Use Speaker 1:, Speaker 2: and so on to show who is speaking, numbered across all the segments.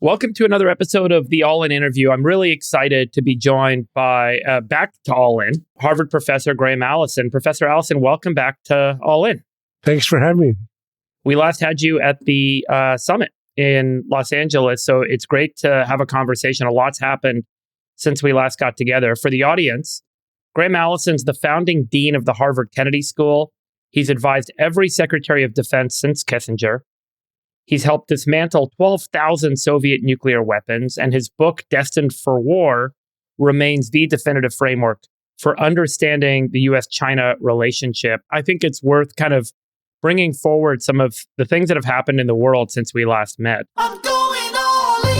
Speaker 1: Welcome to another episode of the All In interview. I'm really excited to be joined by, back to All In, Harvard professor Graham Allison. Professor Allison, welcome back to All In.
Speaker 2: Thanks for having me.
Speaker 1: We last had you at the summit in Los Angeles, so it's great to have a conversation. A lot's happened since we last got together. For the audience, Graham Allison's the founding dean of the Harvard Kennedy School. He's advised every Secretary of Defense since Kissinger. He's helped dismantle 12,000 Soviet nuclear weapons, and his book, Destined for War, remains the definitive framework for understanding the U.S.-China relationship. I think it's worth kind of bringing forward some of the things that have happened in the world since we last met.
Speaker 3: I'm going all in.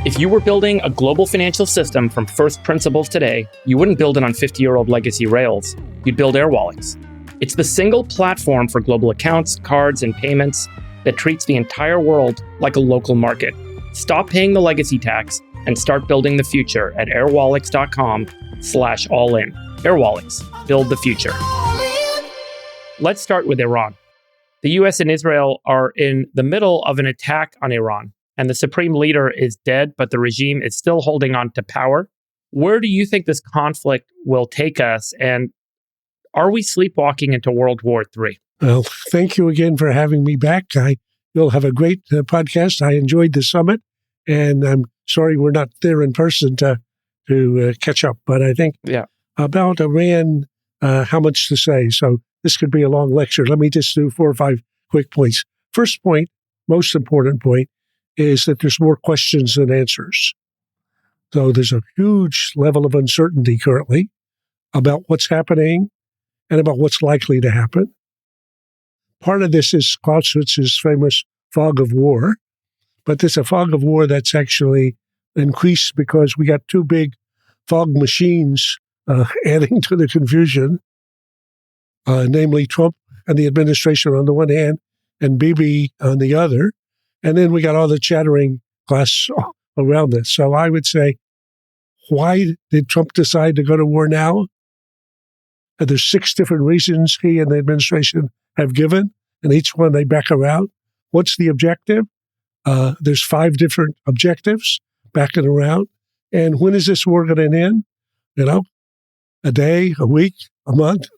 Speaker 1: If you were building a global financial system from first principles today, you wouldn't build it on 50-year-old legacy rails. You'd build Airwallex. It's the single platform for global accounts, cards, and payments that treats the entire world like a local market. Stop paying the legacy tax and start building the future at airwallex.com/all-in. Airwallex, build the future. Let's start with Iran. The US and Israel are in the middle of an attack on Iran, and the supreme leader is dead, but the regime is still holding on to power. Where do you think this conflict will take us, and are we sleepwalking into World War III?
Speaker 2: Well, thank you again for having me back. You'll have a great podcast. I enjoyed the summit, and I'm sorry we're not there in person to catch up. But I think about Iran, how much to say. So this could be a long lecture. Let me just do 4 or 5 quick points. First point, most important point, is that there's more questions than answers. So there's a huge level of uncertainty currently about what's happening and about what's likely to happen. Part of this is Clausewitz's famous fog of war, but there's a fog of war that's actually increased because we got 2 big fog machines adding to the confusion, namely Trump and the administration on the one hand and Bibi on the other. And then we got all the chattering class around this. So I would say, why did Trump decide to go to war now? There's 6 different reasons he and the administration have given, and each one they back around. What's the objective? There's 5 different objectives backing around. And when is this war going to end? A day, a week, a month,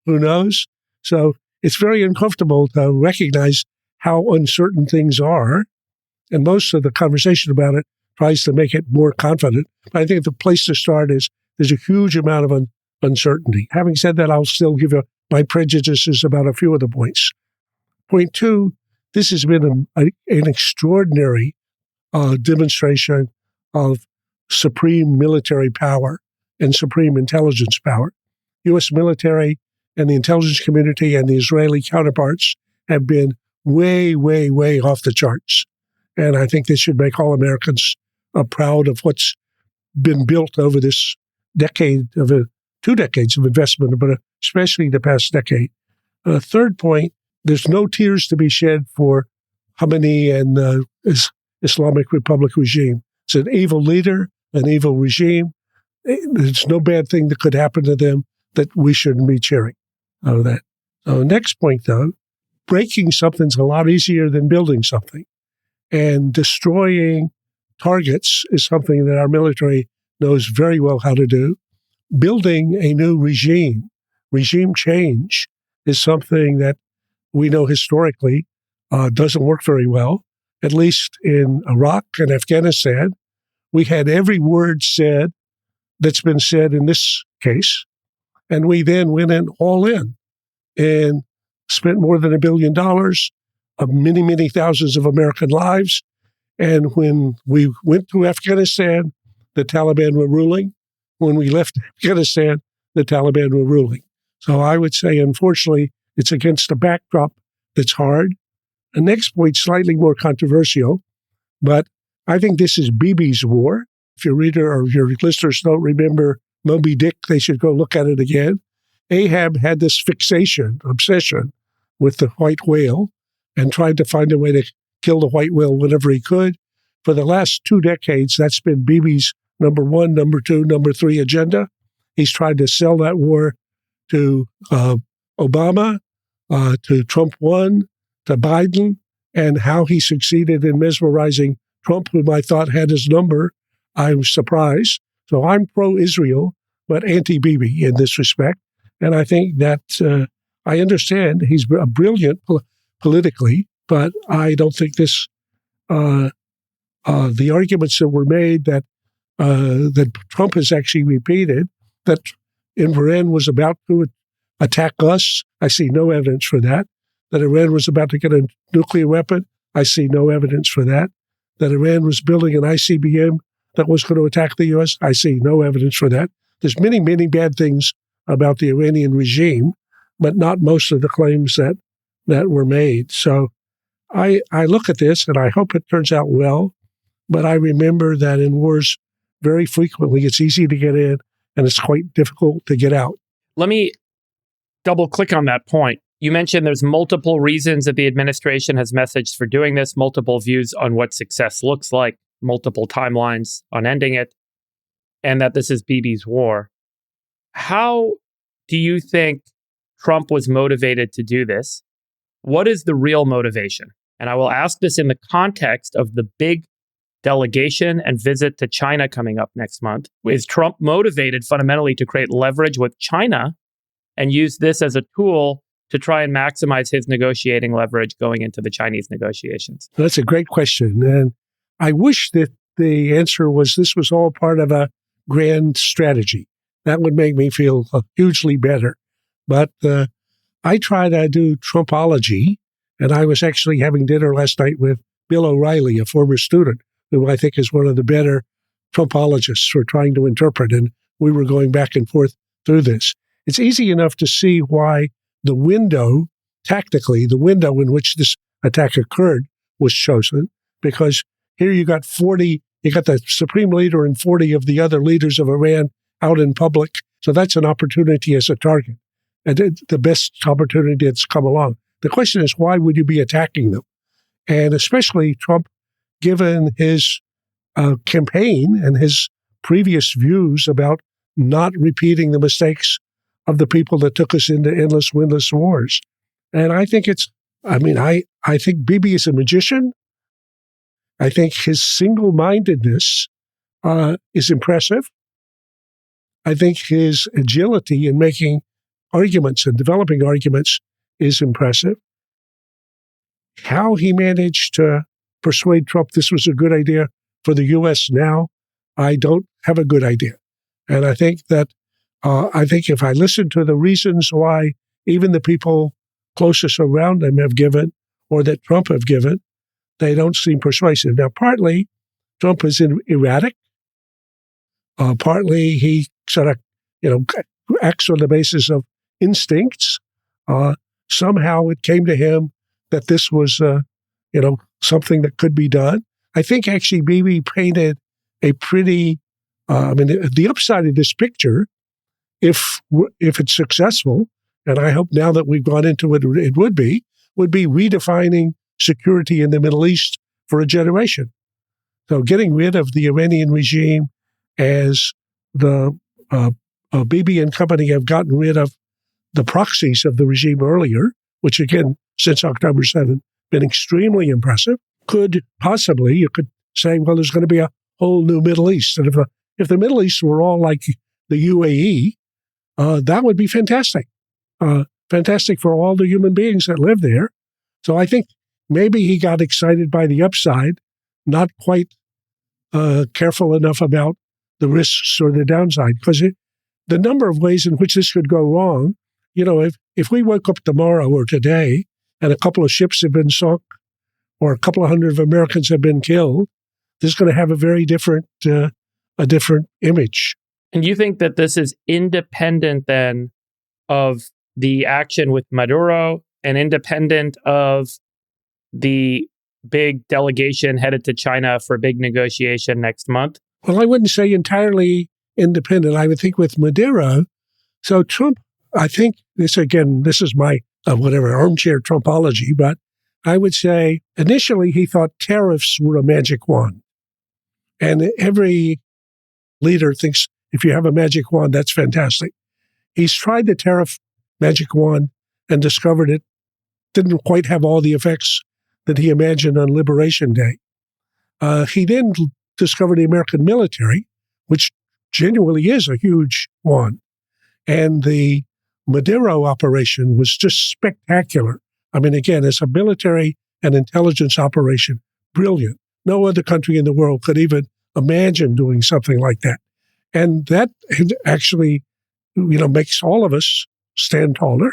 Speaker 2: who knows? So it's very uncomfortable to recognize how uncertain things are. And most of the conversation about it tries to make it more confident. But I think the place to start is there's a huge amount of uncertainty. Having said that, I'll still give you my prejudices about a few of the points. Point 2, this has been an extraordinary demonstration of supreme military power and supreme intelligence power. U.S. military and the intelligence community and the Israeli counterparts have been way, way, way off the charts. And I think this should make all Americans proud of what's been built over this decade of 2 decades of investment, but especially the past decade. Third point, there's no tears to be shed for Khamenei and the Islamic Republic regime. It's an evil leader, an evil regime. There's no bad thing that could happen to them that we shouldn't be cheering out of that. Next point, though, breaking something's a lot easier than building something. And destroying targets is something that our military knows very well how to do. Building a new regime change, is something that we know historically doesn't work very well. At least in Iraq and Afghanistan, we had every word said that's been said in this case, and we then went in all in and spent more than $1 billion of many, many thousands of American lives. And when we went to Afghanistan, the Taliban were ruling. When we left Afghanistan, the Taliban were ruling. So I would say, unfortunately, it's against a backdrop that's hard. The next point, slightly more controversial, but I think this is Bibi's war. If your reader or your listeners don't remember Moby Dick, they should go look at it again. Ahab had this obsession with the white whale and tried to find a way to kill the white whale whenever he could. For the last 2 decades, that's been Bibi's number 1, number 2, number 3 agenda. He's tried to sell that war to Obama, to Trump 1, to Biden, and how he succeeded in mesmerizing Trump, whom I thought had his number. I was surprised. So I'm pro-Israel, but anti-Bibi in this respect. And I think that I understand he's a brilliant politically, but I don't think this, the arguments that were made that Trump has actually repeated, that Iran was about to attack us, I see no evidence for that. That Iran was about to get a nuclear weapon, I see no evidence for that. That Iran was building an ICBM that was going to attack the U.S., I see no evidence for that. There's many, many bad things about the Iranian regime, but not most of the claims that were made. So I look at this and I hope it turns out well, but I remember that in wars, very frequently it's easy to get in and it's quite difficult to get out.
Speaker 1: Let me double click on that point. You mentioned there's multiple reasons that the administration has messaged for doing this, multiple views on what success looks like, multiple timelines on ending it, and that this is Bibi's war. How do you think Trump was motivated to do this? What is the real motivation? And I will ask this in the context of the big delegation and visit to China coming up next month. Is Trump motivated fundamentally to create leverage with China and use this as a tool to try and maximize his negotiating leverage going into the Chinese negotiations?
Speaker 2: That's a great question. And I wish that the answer was this was all part of a grand strategy. That would make me feel hugely better. But I try to do Trumpology, and I was actually having dinner last night with Bill O'Reilly, a former student, who I think is one of the better Trumpologists for trying to interpret. And we were going back and forth through this. It's easy enough to see why the window, tactically, the window in which this attack occurred was chosen, because here you got the supreme leader and 40 of the other leaders of Iran out in public. So that's an opportunity as a target, and the best opportunity that's come along. The question is, why would you be attacking them? And especially Trump, given his campaign and his previous views about not repeating the mistakes of the people that took us into endless, windless wars. And I think I think Bibi is a magician. I think his single-mindedness is impressive. I think his agility in making arguments and developing arguments is impressive. How he managed to persuade Trump this was a good idea for the U.S. now, I don't have a good idea. And I think that if I listen to the reasons why even the people closest around him have given, or that Trump have given, they don't seem persuasive. Now, partly Trump is erratic. Partly he sort of, acts on the basis of instincts. Somehow it came to him that this was, something that could be done. I think actually Bibi painted a pretty, the upside of this picture, if it's successful, and I hope now that we've gone into it, it would be redefining security in the Middle East for a generation. So getting rid of the Iranian regime as the Bibi and company have gotten rid of the proxies of the regime earlier, which again, since October 7th, been extremely impressive, could possibly, you could say, well, there's going to be a whole new Middle East. And if the Middle East were all like the UAE, that would be fantastic. Fantastic for all the human beings that live there. So I think maybe he got excited by the upside, not quite careful enough about the risks or the downside, because the number of ways in which this could go wrong, if we woke up tomorrow or today and a couple of ships have been sunk or a couple of hundred of Americans have been killed, this is going to have a very different image.
Speaker 1: And you think that this is independent then of the action with Maduro and independent of the big delegation headed to China for a big negotiation next month?
Speaker 2: Well, I wouldn't say entirely independent. I would think with Maduro. So Trump, I think this is my armchair Trumpology, but I would say initially he thought tariffs were a magic wand. And every leader thinks if you have a magic wand, that's fantastic. He's tried the tariff magic wand and discovered it didn't quite have all the effects that he imagined on Liberation Day. He then discovered the American military, which genuinely is a huge one. And the Madero operation was just spectacular. I mean, again, it's a military and intelligence operation. Brilliant. No other country in the world could even imagine doing something like that. And that actually, makes all of us stand taller.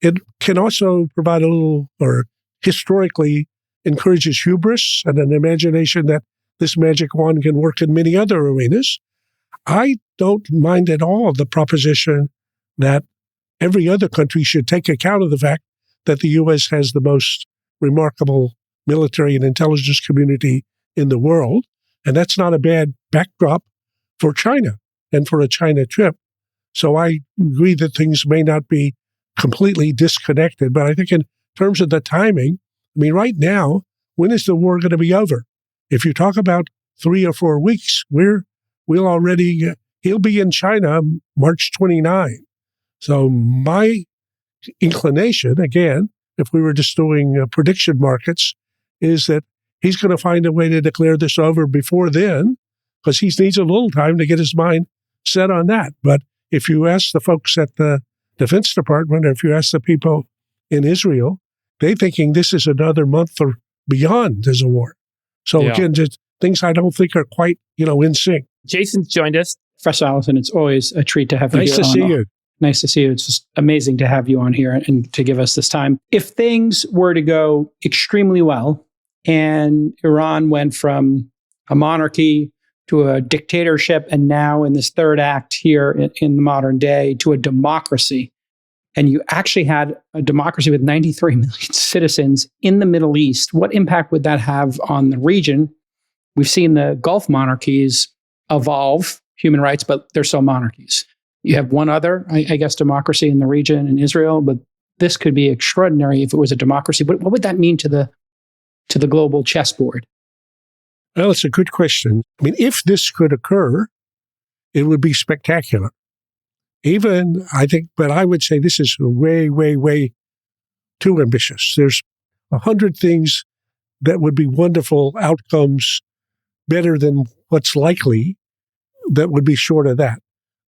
Speaker 2: It can also provide a little, or historically encourages hubris and an imagination that this magic wand can work in many other arenas. I don't mind at all the proposition that every other country should take account of the fact that the U.S. has the most remarkable military and intelligence community in the world. And that's not a bad backdrop for China and for a China trip. So I agree that things may not be completely disconnected. But I think in terms of the timing, I mean, right now, when is the war going to be over? If you talk about 3 or 4 weeks, we'll already, he'll be in China March 29. So my inclination, again, if we were just doing prediction markets, is that he's going to find a way to declare this over before then, because he needs a little time to get his mind set on that. But if you ask the folks at the Defense Department, or if you ask the people in Israel, they're thinking this is another month or beyond as a war. So again, just things I don't think are quite, in sync.
Speaker 1: Jason's joined us.
Speaker 4: Professor Allison, it's always a treat to have you
Speaker 2: here. Nice to see you.
Speaker 4: Nice to see you. It's just amazing to have you on here and to give us this time. If things were to go extremely well and Iran went from a monarchy to a dictatorship and now in this third act here in the modern day to a democracy, and you actually had a democracy with 93 million citizens in the Middle East, what impact would that have on the region? We've seen the Gulf monarchies evolve human rights, but they're still monarchies. You have one other, I guess, democracy in the region in Israel, but this could be extraordinary if it was a democracy. But what would that mean to the global chessboard?
Speaker 2: Well, it's a good question. I mean, if this could occur, it would be spectacular. Even, I think, but I would say this is way, way, way too ambitious. There's 100 things that would be wonderful outcomes, better than what's likely, that would be short of that.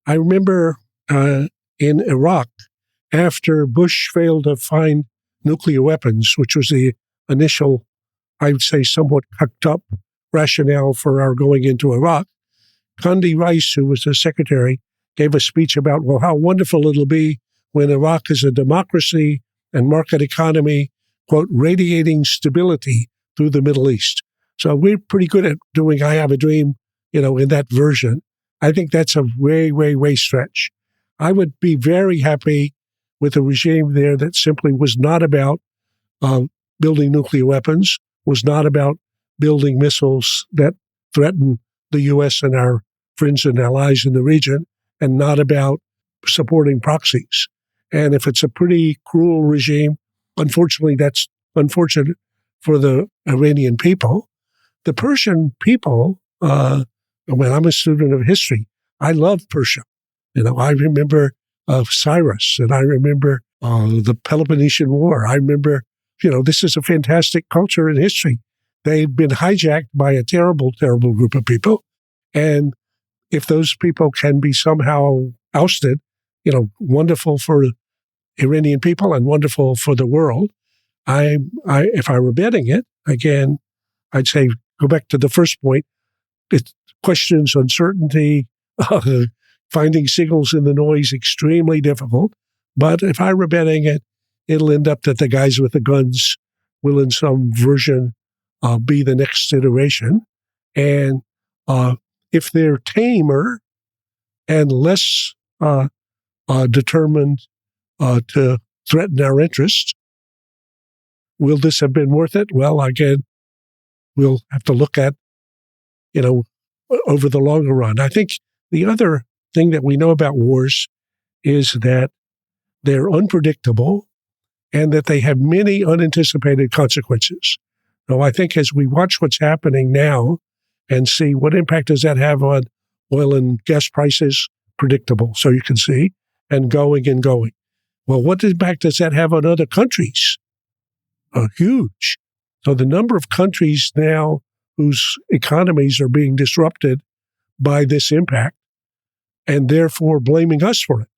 Speaker 2: I remember in Iraq, after Bush failed to find nuclear weapons, which was the initial, I would say, somewhat cocked up rationale for our going into Iraq, Condi Rice, who was the secretary, gave a speech about, well, how wonderful it'll be when Iraq is a democracy and market economy, quote, radiating stability through the Middle East. So we're pretty good at doing I Have a Dream, in that version. I think that's a way, way, way stretch. I would be very happy with a regime there that simply was not about building nuclear weapons, was not about building missiles that threaten the U.S. and our friends and allies in the region, and not about supporting proxies. And if it's a pretty cruel regime, unfortunately, that's unfortunate for the Iranian people. The Persian people, when I'm a student of history, I love Persia. I remember Cyrus, and I remember the Peloponnesian War. I remember, this is a fantastic culture in history. They've been hijacked by a terrible, terrible group of people. And if those people can be somehow ousted, wonderful for Iranian people and wonderful for the world. If I were betting it, again, I'd say go back to the first point. It questions uncertainty, finding signals in the noise extremely difficult. But if I were betting it, it'll end up that the guys with the guns will in some version be the next iteration. And if they're tamer and less determined to threaten our interests, will this have been worth it? Well, again, we'll have to look at, over the longer run. I think the other thing that we know about wars is that they're unpredictable and that they have many unanticipated consequences. So I think as we watch what's happening now and see what impact does that have on oil and gas prices, predictable, so you can see, and going and going. Well, what impact does that have on other countries? huge. So the number of countries now whose economies are being disrupted by this impact and therefore blaming us for it.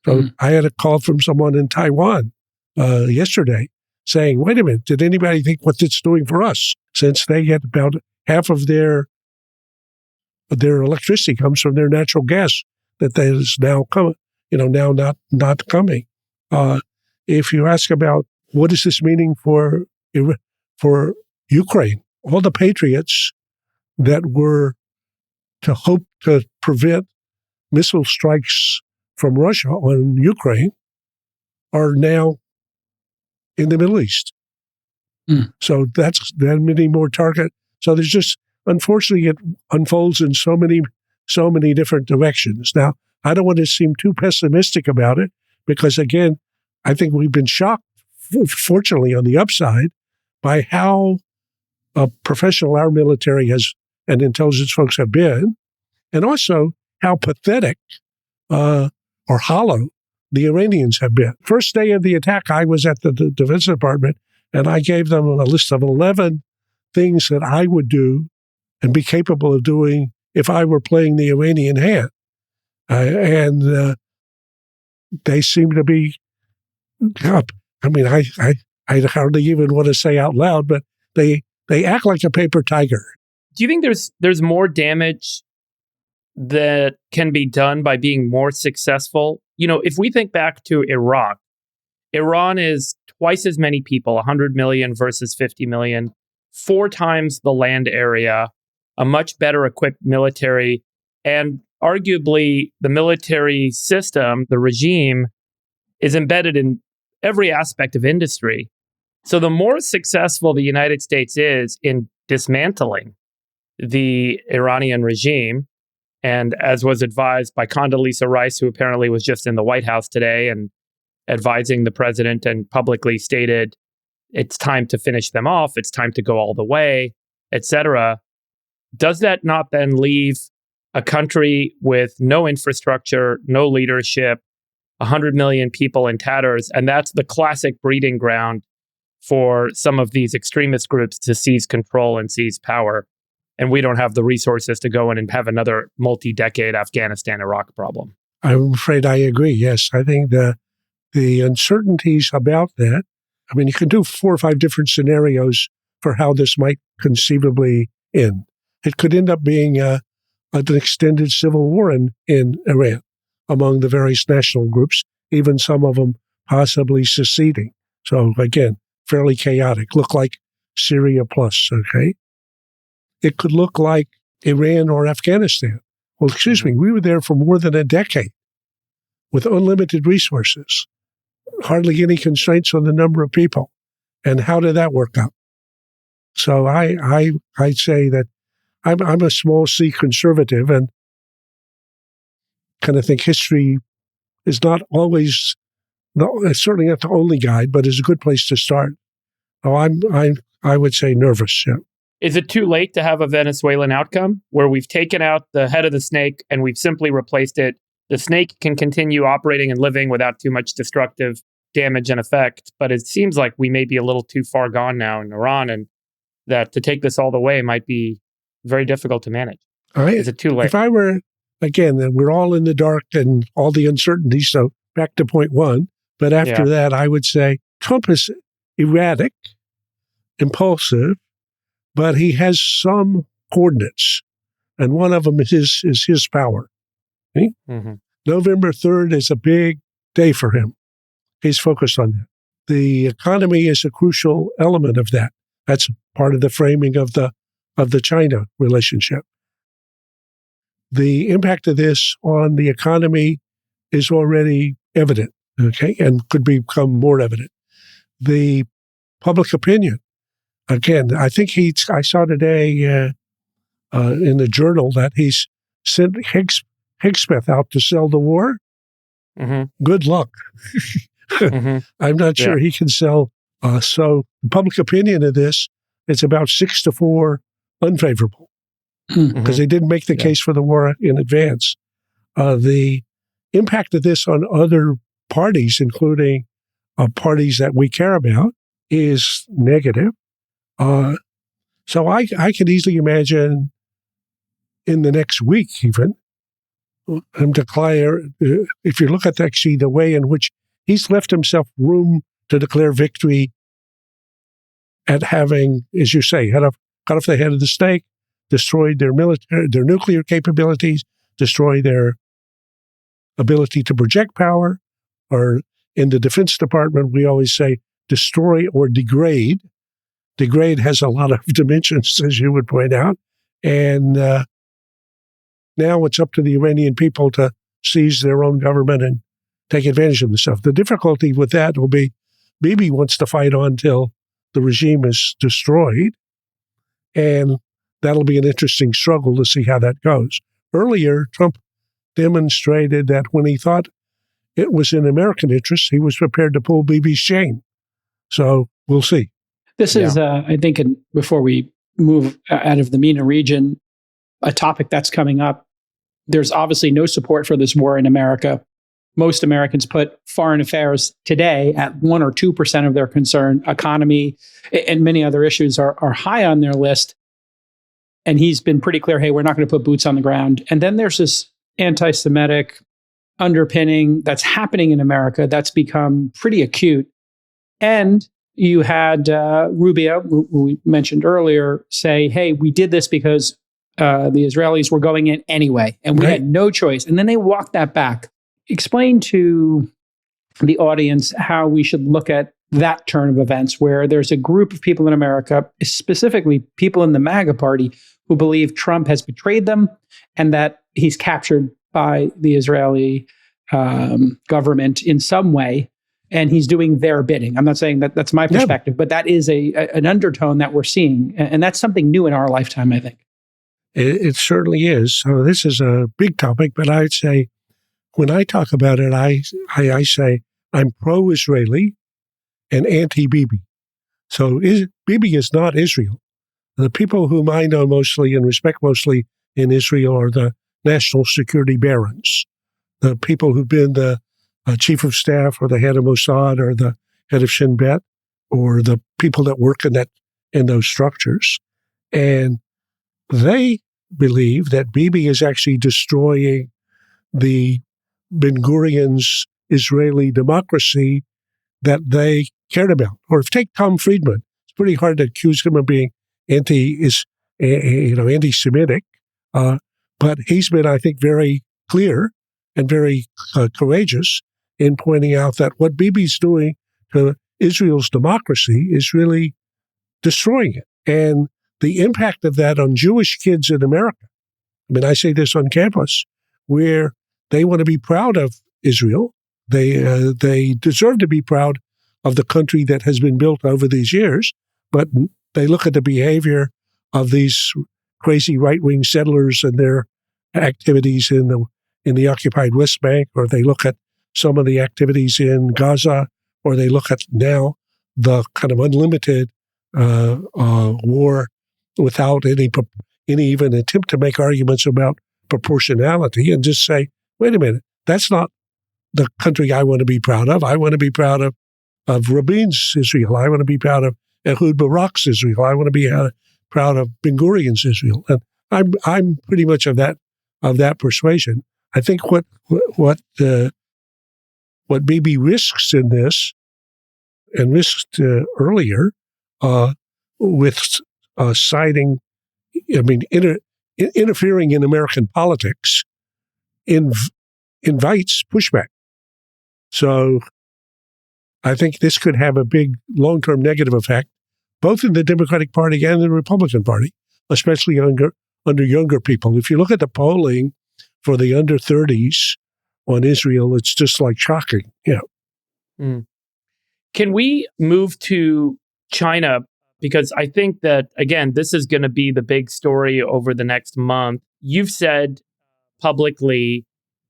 Speaker 2: So I had a call from someone in Taiwan yesterday saying, wait a minute, did anybody think what it's doing for us? Since they get about half of their electricity comes from their natural gas that is now coming, now not coming. If you ask about what is this meaning for Ukraine, all the patriots that were to hope to prevent missile strikes from Russia on Ukraine are now in the Middle East. So that's that many more target. So there's just, unfortunately, it unfolds in so many different directions. Now, I don't want to seem too pessimistic about it because, again, I think we've been shocked, fortunately, on the upside, by how professional our military has and intelligence folks have been, and also how pathetic or hollow the Iranians have been. First day of the attack, I was at the Defense Department, and I gave them a list of 11 things that I would do and be capable of doing if I were playing the Iranian hand. And they seem to be, I mean, I hardly even want to say out loud, but they act like a paper tiger.
Speaker 1: Do you think there's more damage that can be done by being more successful? If we think back to Iraq, Iran is twice as many people, 100 million versus 50 million, 4 times the land area, a much better equipped military, and arguably the military system, the regime, is embedded in every aspect of industry. So the more successful the United States is in dismantling the Iranian regime, and as was advised by Condoleezza Rice, who apparently was just in the White House today and advising the president and publicly stated, it's time to finish them off, it's time to go all the way, etc. Does that not then leave a country with no infrastructure, no leadership, 100 million people in tatters? And that's the classic breeding ground for some of these extremist groups to seize control and seize power. And we don't have the resources to go in and have another multi-decade Afghanistan-Iraq problem.
Speaker 2: I'm afraid I agree, yes. I think the uncertainties about that, I mean, you can do 4 or 5 different scenarios for how this might conceivably end. It could end up being an extended civil war in Iran among the various national groups, even some of them possibly seceding. So again, fairly chaotic, look like Syria plus, okay? It could look like Iran or Afghanistan. Well, excuse me, we were there for more than a decade with unlimited resources, hardly any constraints on the number of people. And how did that work out? So I'd say that I'm a small c conservative and kind of think history is not always, it's certainly not the only guide, but is a good place to start. Oh, I would say nervous, yeah.
Speaker 1: Is it too late to have a Venezuelan outcome where we've taken out the head of the snake and we've simply replaced it? The snake can continue operating and living without too much destructive damage and effect, but it seems like we may be a little too far gone now in Iran, and that to take this all the way might be very difficult to manage. Is it too late?
Speaker 2: If I were, again, we're all in the dark and all the uncertainty, so back to point 1, but after that, I would say Trump is erratic, impulsive, but he has some coordinates, and one of them is his power. Okay? Mm-hmm. November 3rd is a big day for him. He's focused on that. The economy is a crucial element of that. That's part of the framing of the China relationship. The impact of this on the economy is already evident, okay, and could become more evident. The public opinion, again, I think I saw today in the journal that he's sent Higsmith out to sell the war. Mm-hmm. Good luck. Mm-hmm. I'm not sure he can sell. So the public opinion of this, it's about 6-4 unfavorable because they didn't make the case for the war in advance. The impact of this on other parties, including parties that we care about, is negative. So I could easily imagine in the next week even, him declare, if you look at actually the way in which he's left himself room to declare victory at having, as you say, cut off the head of the snake, destroyed their nuclear capabilities, destroy their ability to project power, or in the Defense Department, we always say destroy or degrade. Degrade has a lot of dimensions, as you would point out. And now it's up to the Iranian people to seize their own government and take advantage of themselves. The difficulty with that will be Bibi wants to fight on till the regime is destroyed. And that'll be an interesting struggle to see how that goes. Earlier, Trump demonstrated that when he thought it was in American interest, he was prepared to pull Bibi's chain. So we'll see.
Speaker 4: This is, I think, before we move out of the MENA region, a topic that's coming up. There's obviously no support for this war in America. Most Americans put foreign affairs today at 1 or 2% of their concern. Economy and many other issues are high on their list. And he's been pretty clear, hey, we're not going to put boots on the ground. And then there's this anti-Semitic underpinning that's happening in America that's become pretty acute. And you had Rubio, who we mentioned earlier, say, hey, we did this because the Israelis were going in anyway, and we had no choice. And then they walked that back. Explain to the audience how we should look at that turn of events, where there's a group of people in America, specifically people in the MAGA party, who believe Trump has betrayed them and that he's captured by the Israeli government in some way, and he's doing their bidding. I'm not saying that that's my perspective, but that is an undertone that we're seeing. And that's something new in our lifetime, I think.
Speaker 2: It certainly is. So this is a big topic, but I'd say when I talk about it, I say I'm pro-Israeli and anti-Bibi. So Bibi is not Israel. The people whom I know mostly and respect mostly in Israel are the national security barons, the people who've been the chief of staff or the head of Mossad or the head of Shin Bet, or the people that work in those structures. And they believe that Bibi is actually destroying the Ben-Gurion's Israeli democracy that they cared about. Or if take Tom Friedman, it's pretty hard to accuse him of being anti-Semitic, but he's been, I think, very clear and very courageous in pointing out that what Bibi's doing to Israel's democracy is really destroying it. And the impact of that on Jewish kids in America, I mean, I say this on campus, where they want to be proud of Israel. They deserve to be proud of the country that has been built over these years, but they look at the behavior of these crazy right-wing settlers and their activities in the occupied West Bank, or they look at some of the activities in Gaza, or they look at now the kind of unlimited war without any even attempt to make arguments about proportionality, and just say, wait a minute, that's not the country I want to be proud of. I want to be proud of Rabin's Israel. I want to be proud of Ehud Barak's Israel. I want to be proud of Ben-Gurion's Israel. And I'm pretty much of that persuasion. I think what Bibi risks in this, and risked earlier, with siding, interfering in American politics, invites pushback. So I think this could have a big long-term negative effect, both in the Democratic Party and the Republican Party, especially under younger people. If you look at the polling for the under 30s on Israel, it's just like shocking. Yeah.
Speaker 1: Can we move to China? Because I think that, again, this is going to be the big story over the next month. You've said publicly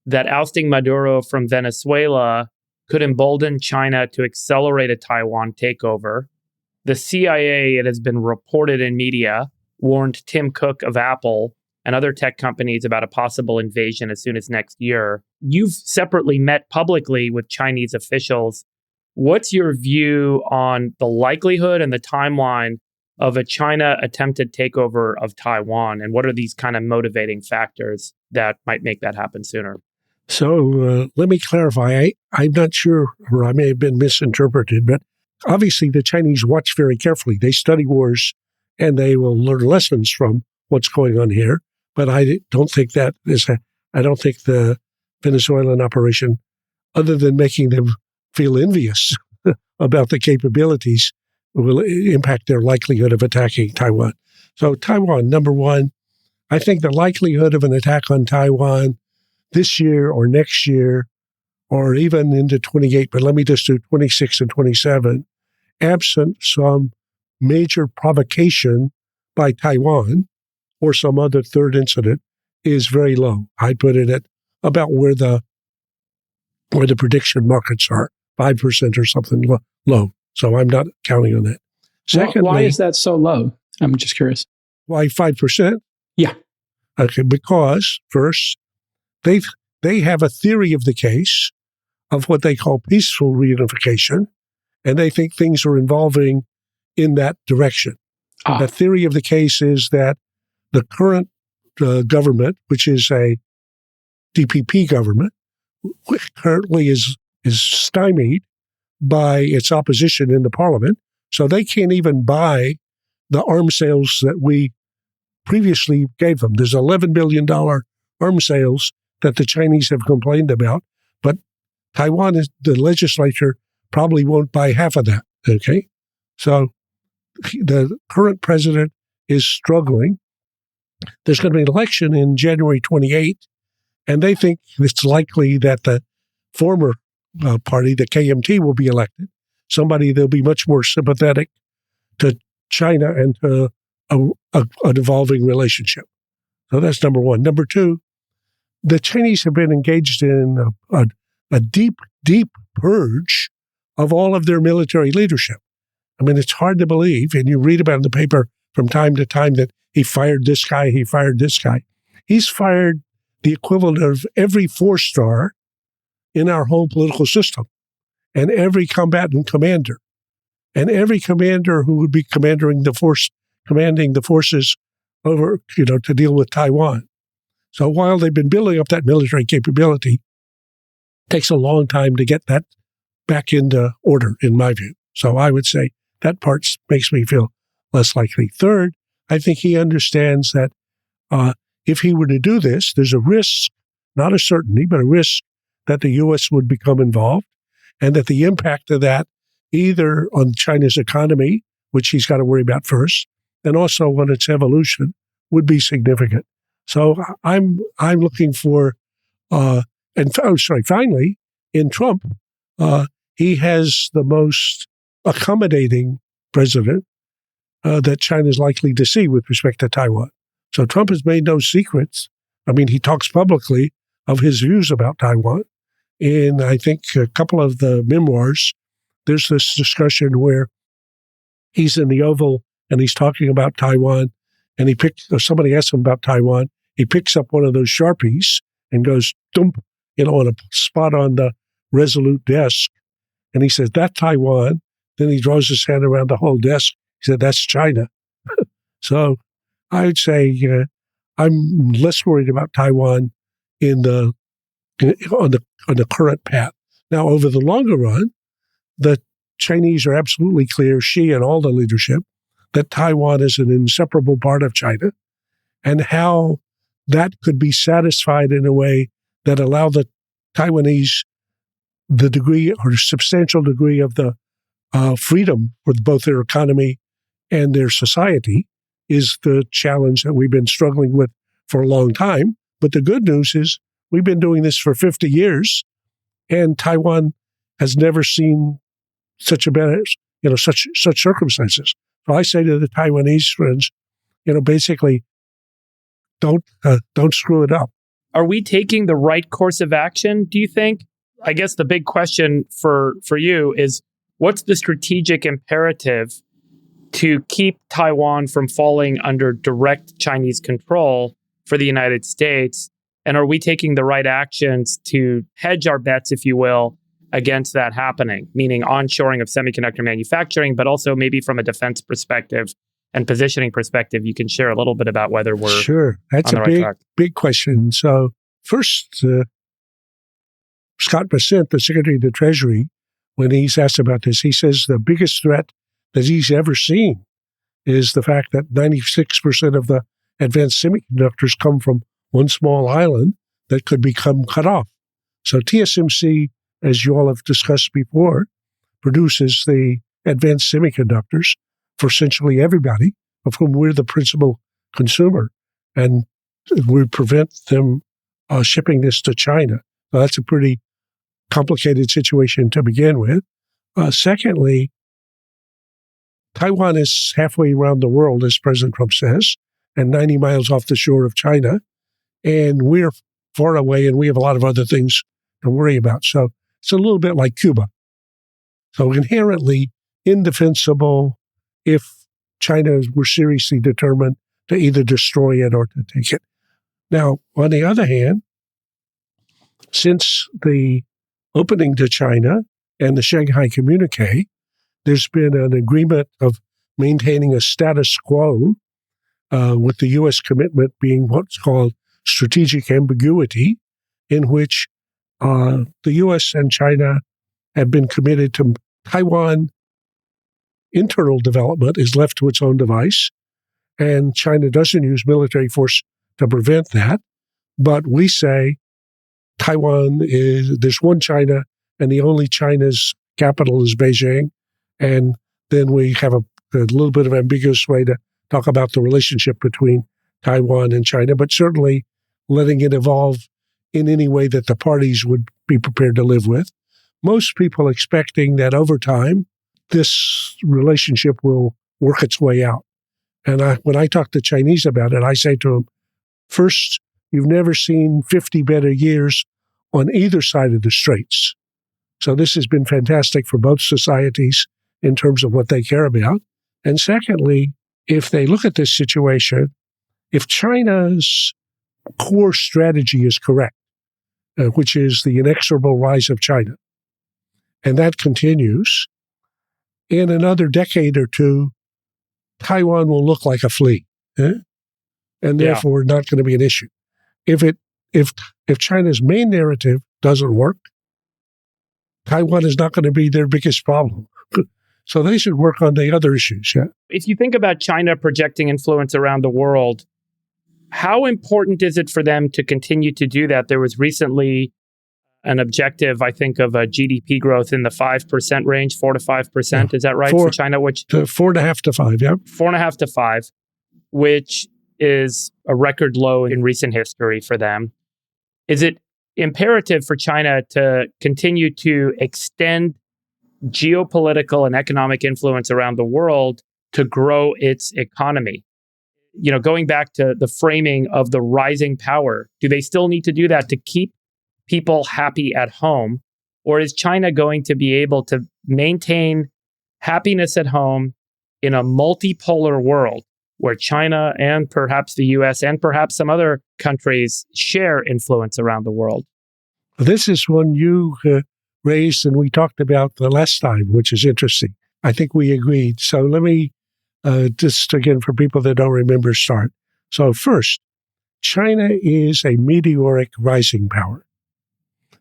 Speaker 1: that ousting Maduro from Venezuela could embolden China to accelerate a Taiwan takeover. The CIA, it has been reported in media, warned Tim Cook of Apple and other tech companies about a possible invasion as soon as next year. You've separately met publicly with Chinese officials. What's your view on the likelihood and the timeline of a China attempted takeover of Taiwan? And what are these kind of motivating factors that might make that happen sooner?
Speaker 2: So let me clarify. I'm not sure, or I may have been misinterpreted, but obviously the Chinese watch very carefully. They study wars and they will learn lessons from what's going on here. But I don't think I don't think the Venezuelan operation, other than making them feel envious about the capabilities, will impact their likelihood of attacking Taiwan. So Taiwan, number one, I think the likelihood of an attack on Taiwan this year or next year, or even into 28, but let me just do 26 and 27, absent some major provocation by Taiwan or some other third incident, is very low. I'd put it at about where the prediction markets are, 5% or something low. So I'm not counting on that.
Speaker 4: Secondly, why is that so low? I'm just curious.
Speaker 2: Why 5%?
Speaker 4: Yeah.
Speaker 2: Okay, because first, they have a theory of the case of what they call peaceful reunification, and they think things are evolving in that direction. The theory of the case is that the current government, which is a DPP government, which currently is stymied by its opposition in the parliament, so they can't even buy the arms sales that we previously gave them. There's $11 billion arms sales that the Chinese have complained about, but the legislature probably won't buy half of that, okay? So the current president is struggling. There's going to be an election in January 28, and they think it's likely that the former party, the KMT, will be elected. Somebody that'll be much more sympathetic to China and to an evolving relationship. So that's number one. Number two, the Chinese have been engaged in a deep, deep purge of all of their military leadership. I mean, it's hard to believe, and you read about in the paper from time to time that he fired this guy, he fired this guy. He's fired the equivalent of every four-star in our whole political system, and every combatant commander, and every commander who would be commanding the forces over, to deal with Taiwan. So while they've been building up that military capability, it takes a long time to get that back into order, in my view. So I would say that part makes me feel less likely. Third, I think he understands that if he were to do this, there's a risk, not a certainty, but a risk that the U.S. would become involved, and that the impact of that, either on China's economy, which he's got to worry about first, and also on its evolution, would be significant. So I'm looking for, finally, in Trump, he has the most accommodating president that China is likely to see with respect to Taiwan. So Trump has made no secrets. I mean, he talks publicly of his views about Taiwan. In, I think, a couple of the memoirs, there's this discussion where he's in the Oval and he's talking about Taiwan, and somebody asks him about Taiwan. He picks up one of those Sharpies and goes, dump, on a spot on the Resolute desk. And he says, that's Taiwan. Then he draws his hand around the whole desk. He said, that's China. So I would say I'm less worried about Taiwan on the current path. Now, over the longer run, the Chinese are absolutely clear, Xi and all the leadership, that Taiwan is an inseparable part of China, and how that could be satisfied in a way that allow the Taiwanese the degree or substantial degree of the freedom for both their economy and their society is the challenge that we've been struggling with for a long time. But the good news is we've been doing this for 50 years, and Taiwan has never seen such such circumstances. So I say to the Taiwanese friends, basically, don't screw it up.
Speaker 1: Are we taking the right course of action, do you think? I guess the big question for you is, what's the strategic imperative to keep Taiwan from falling under direct Chinese control for the United States? And are we taking the right actions to hedge our bets, if you will, against that happening, meaning onshoring of semiconductor manufacturing, but also maybe from a defense perspective and positioning perspective, you can share a little bit about whether we're
Speaker 2: sure. That's
Speaker 1: on
Speaker 2: a
Speaker 1: the right track.
Speaker 2: big question. So first, Scott Bessent, the Secretary of the Treasury, when he's asked about this, he says the biggest threat that he's ever seen is the fact that 96% of the advanced semiconductors come from one small island that could become cut off. So TSMC, as you all have discussed before, produces the advanced semiconductors for essentially everybody, of whom we're the principal consumer. And we prevent them shipping this to China. So that's a pretty complicated situation to begin with. Secondly, Taiwan is halfway around the world, as President Trump says, and 90 miles off the shore of China. And we're far away, and we have a lot of other things to worry about. So it's a little bit like Cuba. So inherently indefensible if China were seriously determined to either destroy it or to take it. Now, on the other hand, since the opening to China and the Shanghai Communique, there's been an agreement of maintaining a status quo with the U.S. commitment being what's called strategic ambiguity, in which the U.S. and China have been committed to Taiwan. Internal development is left to its own device, and China doesn't use military force to prevent that. But we say Taiwan there's one China, and the only China's capital is Beijing. And then we have a little bit of ambiguous way to talk about the relationship between Taiwan and China, but certainly letting it evolve in any way that the parties would be prepared to live with. Most people expecting that over time, this relationship will work its way out. And when I talk to Chinese about it, I say to them, first, you've never seen 50 better years on either side of the straits. So this has been fantastic for both societies in terms of what they care about. And secondly, if they look at this situation, if China's core strategy is correct, which is the inexorable rise of China, and that continues, in another decade or two, Taiwan will look like a flea, and therefore not going to be an issue. If China's main narrative doesn't work, Taiwan is not going to be their biggest problem. So they should work on the other issues. Yeah.
Speaker 1: If you think about China projecting influence around the world, how important is it for them to continue to do that? There was recently an objective, I think, of a GDP growth in the 5% range, 4 to 5%. Yeah. Is that right for China? Which
Speaker 2: 4.5 to 5, yeah.
Speaker 1: 4.5 to 5, which is a record low in recent history for them. Is it imperative for China to continue to extend geopolitical and economic influence around the world to grow its economy? You know, going back to the framing of the rising power, do they still need to do that to keep people happy at home? Or is China going to be able to maintain happiness at home in a multipolar world where China and perhaps the US and perhaps some other countries share influence around the world?
Speaker 2: This is one you raised and we talked about the last time, which is interesting. I think we agreed. So let me just again, for people that don't remember, start. So first, China is a meteoric rising power.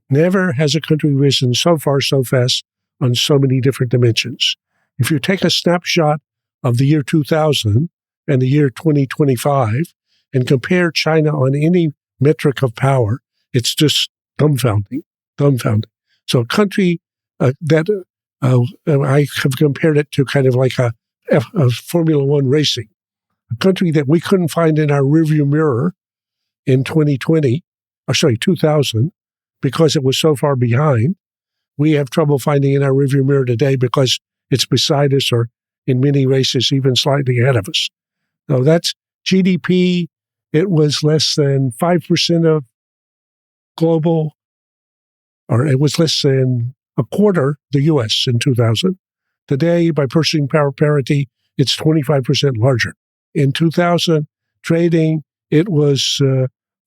Speaker 2: Never has a country risen so far, so fast on so many different dimensions. If you take a snapshot of the year 2000 and the year 2025 and compare China on any metric of power, it's just dumbfounding. So a country that I have compared it to kind of like a Formula One racing, a country that we couldn't find in our rearview mirror in 2000, because it was so far behind. We have trouble finding in our rearview mirror today because it's beside us or in many races even slightly ahead of us. So that's GDP. It was less than 5% of global, or it was less than a quarter the U.S. in 2000. Today, by purchasing power parity, it's 25% larger. In 2000, trading, it was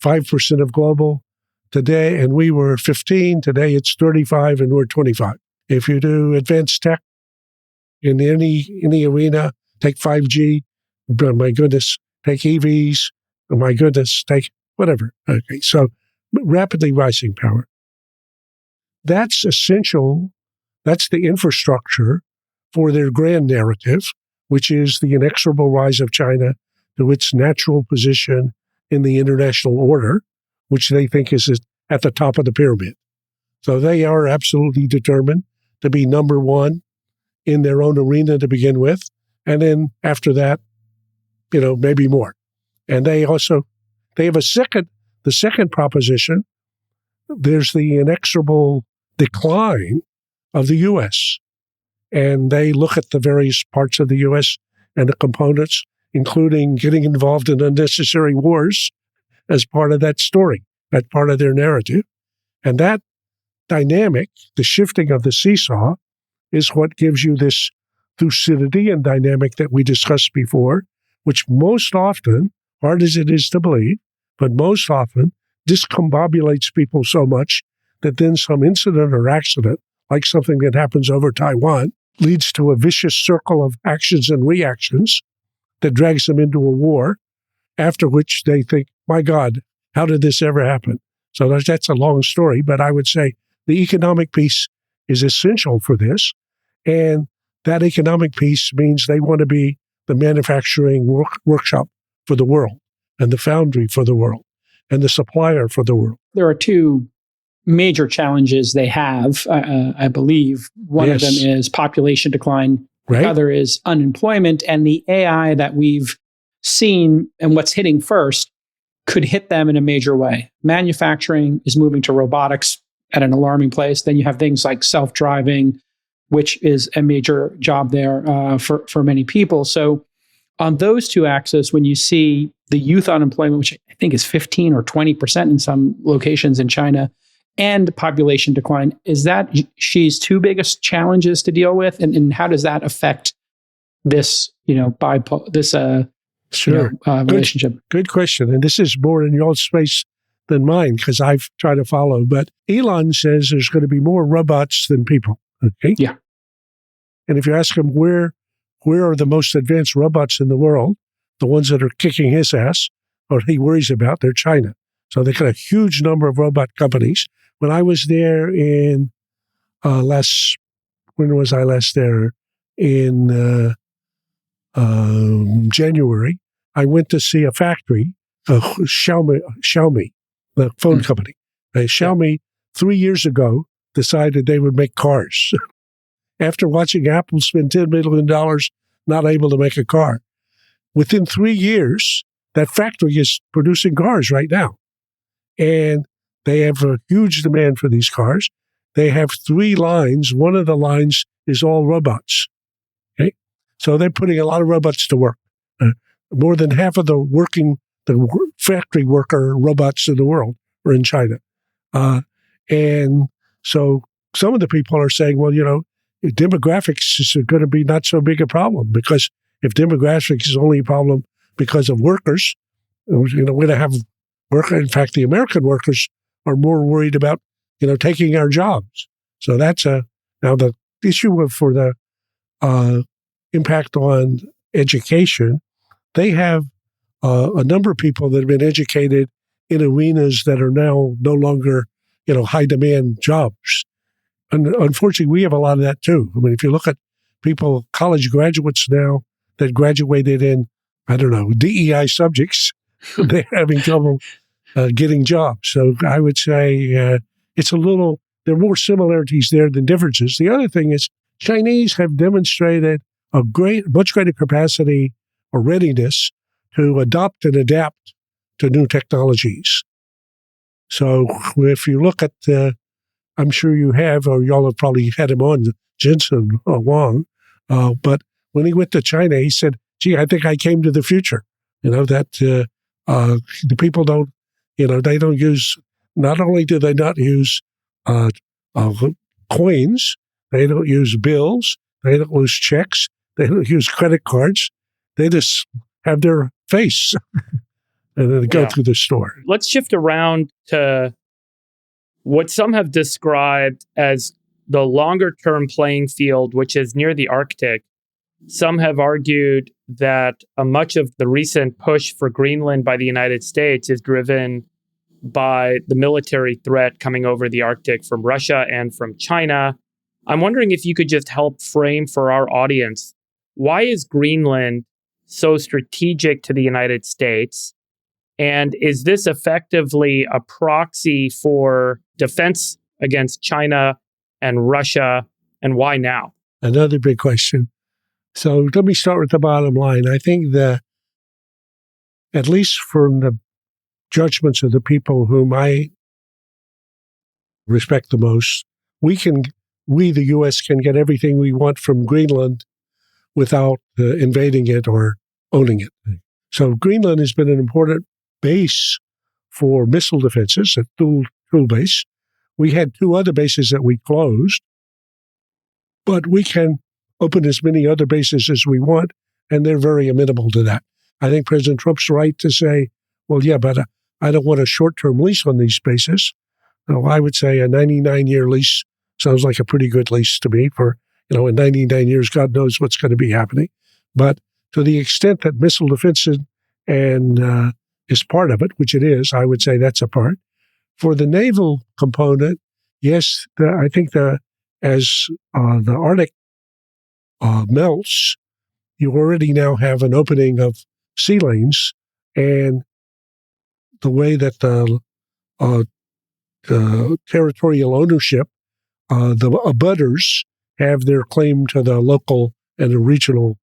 Speaker 2: 5% of global. today, and we were 15. Today it's 35 and we're 25. If you do advanced tech in any arena, take 5G, my goodness, take EVs, my goodness, take whatever. Okay, so rapidly rising power. That's essential. That's the infrastructure for their grand narrative, which is the inexorable rise of China to its natural position in the international order, which they think is at the top of the pyramid. So they are absolutely determined to be number one in their own arena to begin with. And then after that, maybe more. And they have the second proposition. There's the inexorable decline of the U.S. And they look at the various parts of the U.S. and the components, including getting involved in unnecessary wars as part of that story, that part of their narrative. And that dynamic, the shifting of the seesaw, is what gives you this Thucydidean dynamic that we discussed before, which most often, hard as it is to believe, but most often discombobulates people so much that then some incident or accident, like something that happens over Taiwan, leads to a vicious circle of actions and reactions that drags them into a war, after which they think, my God, how did this ever happen? So that's a long story, but I would say the economic piece is essential for this. And that economic piece means they want to be the manufacturing workshop for the world and the foundry for the world and the supplier for the world.
Speaker 4: There are two major challenges they have, I believe. One of them is population decline.
Speaker 2: Right.
Speaker 4: The other is unemployment. And the AI that we've seen and what's hitting first could hit them in a major way. Manufacturing is moving to robotics at an alarming place. Then you have things like self-driving, which is a major job there for many people. So on those two axes, when you see the youth unemployment, which I think is 15 or 20% in some locations in China, and population decline, is that Xi's two biggest challenges to deal with? And how does that affect this, relationship?
Speaker 2: Good question. And this is more in your space than mine, because I've tried to follow. But Elon says there's going to be more robots than people. Okay.
Speaker 4: Yeah.
Speaker 2: And if you ask him where are the most advanced robots in the world, the ones that are kicking his ass, or he worries about, they're China. So they got a huge number of robot companies. When I was there in when was I last there? In January, I went to see a factory, Xiaomi, the phone company. Xiaomi 3 years ago decided they would make cars. After watching Apple spend $10 million not able to make a car. Within 3 years, that factory is producing cars right now. And they have a huge demand for these cars. They have 3 lines. One of the lines is all robots. Okay, so they're putting a lot of robots to work. More than half of the factory worker robots in the world are in China. And so some of the people are saying, well, demographics is going to be not so big a problem, because if demographics is only a problem because of workers, we're going to have workers. In fact, the American workers are more worried about, taking our jobs. So that's now the issue for the impact on education. They have a number of people that have been educated in arenas that are now no longer, high demand jobs. And unfortunately, we have a lot of that too. I mean, if you look at people, college graduates now that graduated in, DEI subjects, they're having trouble getting jobs. So I would say there are more similarities there than differences. The other thing is Chinese have demonstrated much greater capacity or readiness to adopt and adapt to new technologies. So if you look at I'm sure you have, or y'all have probably had him on, Jensen Huang. But when he went to China, he said, gee, I think I came to the future. The people don't, they don't use, not only do they not use coins, they don't use bills, they don't use checks, they don't use credit cards. They just have their face and then go through the store.
Speaker 1: Let's shift around to what some have described as the longer term playing field, which is near the Arctic. Some have argued that much of the recent push for Greenland by the United States is driven by the military threat coming over the Arctic from Russia and from China. I'm wondering if you could just help frame for our audience, why is Greenland so strategic to the United States? And is this effectively a proxy for defense against China and Russia? And why now?
Speaker 2: Another big question. So let me start with the bottom line. I think that, at least from the judgments of the people whom I respect the most, we, the U.S., can get everything we want from Greenland without invading it or owning it. So Greenland has been an important base for missile defenses, a tool base. We had 2 other bases that we closed, but we can open as many other bases as we want, and they're very amenable to that. I think President Trump's right to say, well, yeah, but I don't want a short-term lease on these bases. So I would say a 99-year lease sounds like a pretty good lease to me for, in 99 years, God knows what's going to be happening. But to the extent that missile defense and is part of it, which it is, I would say that's a part. For the naval component, yes, I think as the Arctic melts, you already now have an opening of sea lanes, and the way that the territorial ownership, the abutters have their claim to the local and the regional,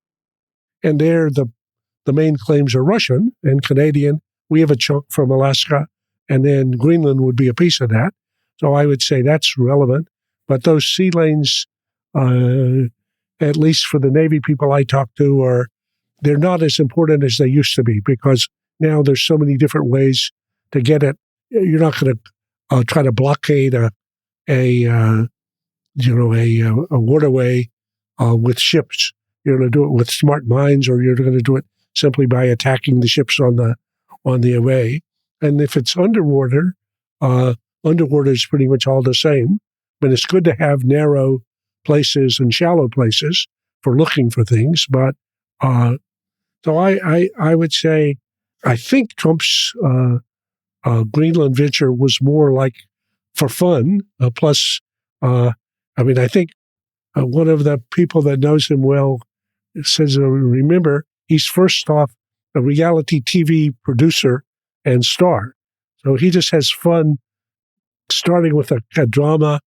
Speaker 2: and there the main claims are Russian and Canadian. We have a chunk from Alaska, and then Greenland would be a piece of that. So I would say that's relevant. But those sea lanes, at least for the Navy people I talk to, they're not as important as they used to be, because now there's so many different ways to get it. You're not going to try to blockade a waterway with ships. You're going to do it with smart mines, or you're going to do it simply by attacking the ships on the way. And if it's underwater, underwater is pretty much all the same. But it's good to have narrow places and shallow places for looking for things. But so I would say, I think Trump's Greenland venture was more like for fun. Plus, I think one of the people that knows him well says, remember, he's first off a reality TV producer and star. So he just has fun starting with a drama,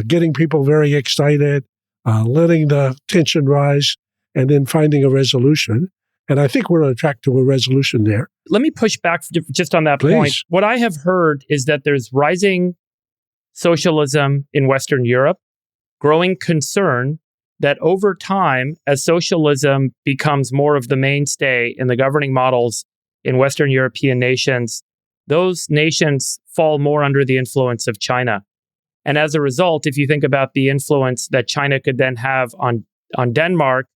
Speaker 2: getting people very excited, letting the tension rise, and then finding a resolution. And I think we're on track to a resolution there.
Speaker 1: Let me push back just on that
Speaker 2: Please.
Speaker 1: point. What I have heard is that there's rising socialism in Western Europe, growing concern that over time, as socialism becomes more of the mainstay in the governing models in Western European nations, those nations fall more under the influence of China. And as a result, if you think about the influence that China could then have on Denmark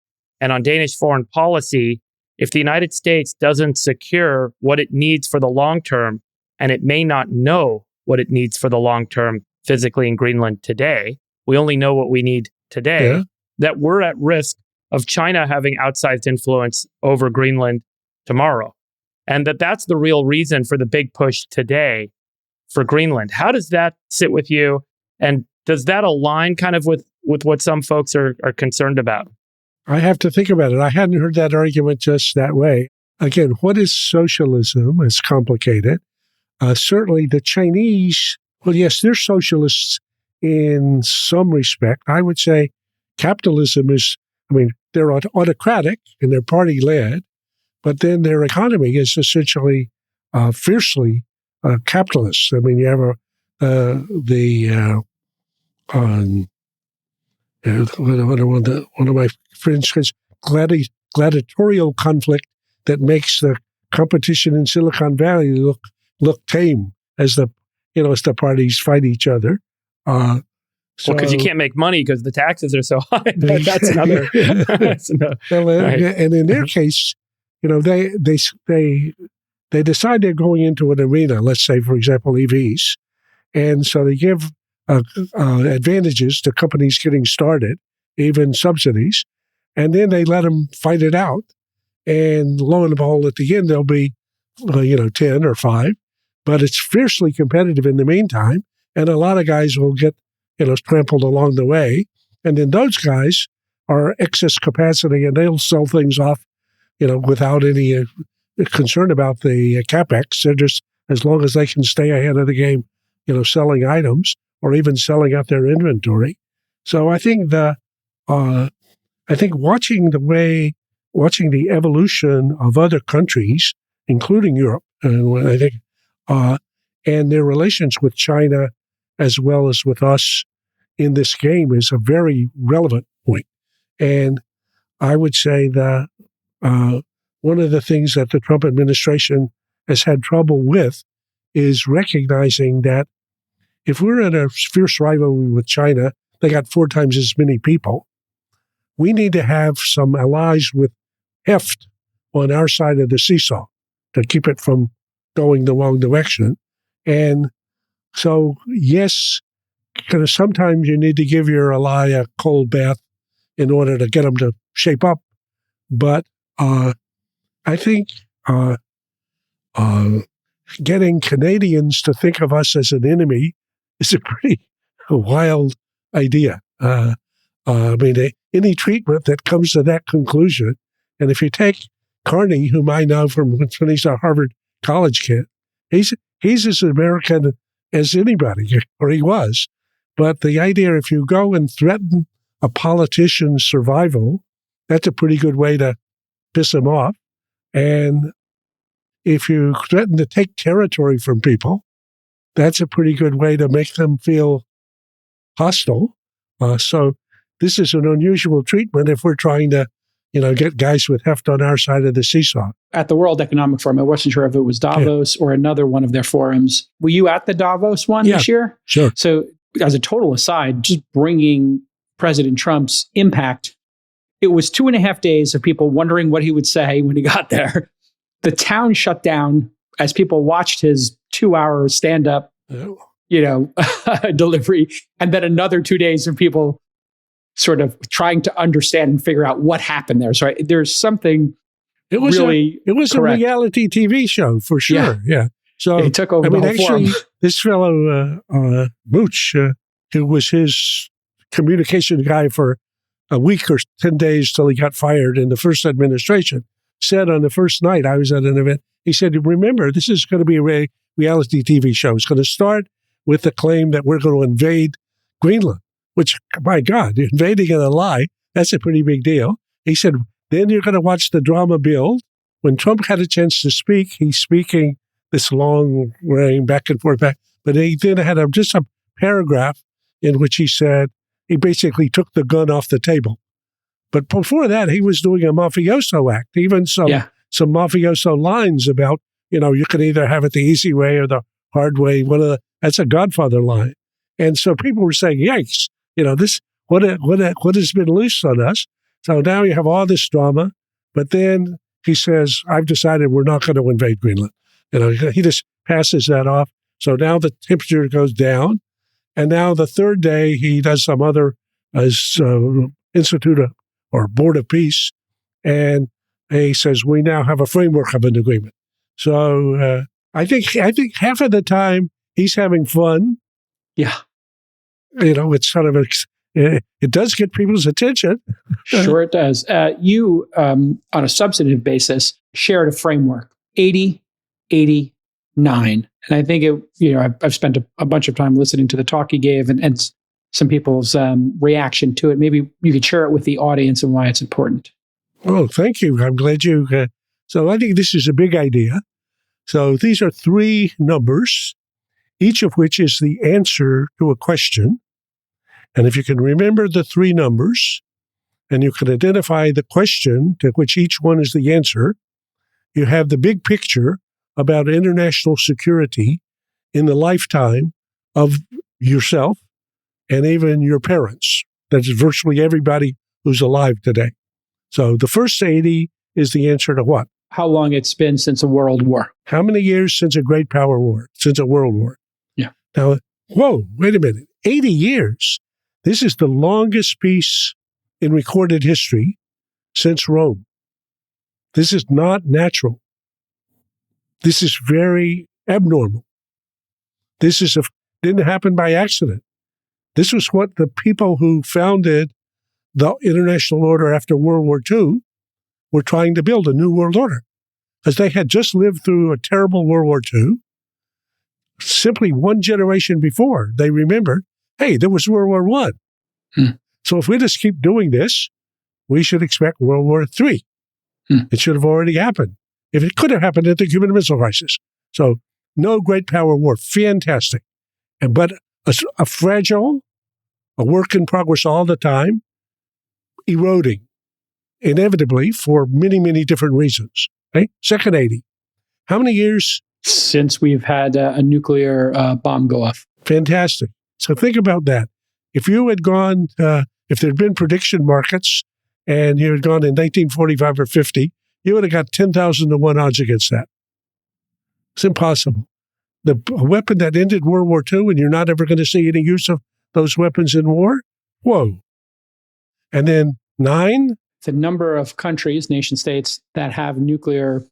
Speaker 1: and on Danish foreign policy, if the United States doesn't secure what it needs for the long term, and it may not know what it needs for the long term physically in Greenland today, we only know what we need today, that we're at risk of China having outsized influence over Greenland tomorrow. And that's the real reason for the big push today for Greenland. How does that sit with you? And does that align kind of with what some folks are concerned about?
Speaker 2: I have to think about it. I hadn't heard that argument just that way. Again, what is socialism? It's complicated. Certainly the Chinese, well, yes, they're socialists in some respect. I would say capitalism is, they're autocratic and they're party-led, but then their economy is essentially fiercely capitalist. You have one of my friends says gladiatorial conflict that makes the competition in Silicon Valley look tame as the parties fight each other.
Speaker 1: Because you can't make money because the taxes are so high. But that's another.
Speaker 2: Right. And in their case, they decide they're going into an arena. Let's say, for example, EVs, And so they give advantages to companies getting started, even subsidies, and then they let them fight it out. And lo and behold, at the end, there'll be, 10 or 5, but it's fiercely competitive in the meantime. And a lot of guys will get, trampled along the way. And then those guys are excess capacity and they'll sell things off, without any concern about the capex. They're just, as long as they can stay ahead of the game, selling items or even selling out their inventory. So I think watching the evolution of other countries, including Europe, and their relations with China as well as with us in this game is a very relevant point. And I would say that one of the things that the Trump administration has had trouble with is recognizing that if we're in a fierce rivalry with China, they got 4 times as many people. We need to have some allies with heft on our side of the seesaw to keep it from going the wrong direction. And so, yes, sometimes you need to give your ally a cold bath in order to get them to shape up. But I think getting Canadians to think of us as an enemy is a pretty wild idea. Any treatment that comes to that conclusion, and if you take Carney, whom I know from when he's a Harvard College kid, he's as American as anybody, or he was. But the idea, if you go and threaten a politician's survival, that's a pretty good way to piss him off. And if you threaten to take territory from people, that's a pretty good way to make them feel hostile. So this is an unusual treatment if we're trying to, get guys with heft on our side of the seesaw.
Speaker 4: At the World Economic Forum, I wasn't sure if it was Davos or another one of their forums. Were you at the Davos one this year?
Speaker 2: Sure.
Speaker 4: So as a total aside, just bringing President Trump's impact, it was 2.5 days of people wondering what he would say when he got there. The town shut down as people watched his 2-hour stand-up, delivery, and then another 2 days of people sort of trying to understand and figure out what happened there. So there's something it was a reality TV show for sure. Yeah. So he took over the whole forum.
Speaker 2: This fellow Mooch, who was his communication guy for a week or 10 days till he got fired in the first administration, said on the first night I was at an event, he said, remember, this is going to be a reality TV show. It's going to start with the claim that we're going to invade Greenland, which, my God, invading in a lie, that's a pretty big deal. He said, then you're going to watch the drama build. When Trump had a chance to speak, he's speaking this long running back and forth, but he then had just a paragraph in which he said, he basically took the gun off the table. But before that, he was doing a mafioso act, even some mafioso lines about, you can either have it the easy way or the hard way. That's a Godfather line. And so people were saying, yikes, what has been loose on us? So now you have all this drama, but then he says, I've decided we're not going to invade Greenland. He just passes that off. So now the temperature goes down. And now the third day, he does some other institute or board of peace. And he says, we now have a framework of an agreement. So I think half of the time he's having fun.
Speaker 4: Yeah.
Speaker 2: It's sort of it does get people's attention.
Speaker 4: Sure it does. You, on a substantive basis, shared a framework, 80, 80, 9. And I think I've spent a bunch of time listening to the talk he gave and some people's reaction to it. Maybe you could share it with the audience and why it's important.
Speaker 2: Oh, thank you. I'm glad you. So I think this is a big idea. So these are 3 numbers, each of which is the answer to a question. And if you can remember the 3 numbers and you can identify the question to which each one is the answer, you have the big picture about international security in the lifetime of yourself and even your parents. That's virtually everybody who's alive today. So the first 80 is the answer to what?
Speaker 4: How long it's been since a world war.
Speaker 2: How many years since a great power war, since a world war?
Speaker 4: Yeah.
Speaker 2: Now, Whoa, wait a minute. 80 years? This is the longest peace in recorded history since Rome. This is not natural. This is very abnormal. Didn't happen by accident. This was what the people who founded the international order after World War II were trying to build, a new world order. Because they had just lived through a terrible World War II. Simply one generation before, they remembered, hey, there was World War I. So if we just keep doing this, we should expect World War III. It should have already happened. If it could have happened at the Cuban Missile Crisis. So no great power war, fantastic. But a fragile, a work in progress all the time, eroding, inevitably for many, many different reasons. Okay? Second 80. How many years?
Speaker 4: Since we've had a nuclear bomb go off.
Speaker 2: Fantastic. So think about that. If you had gone, if there had been prediction markets and you had gone in 1945 or 50, you would have got 10,000 to 1 odds against that. It's impossible. A weapon that ended World War II and you're not ever going to see any use of those weapons in war? Whoa. And then 9?
Speaker 4: The number of countries, nation states, that have nuclear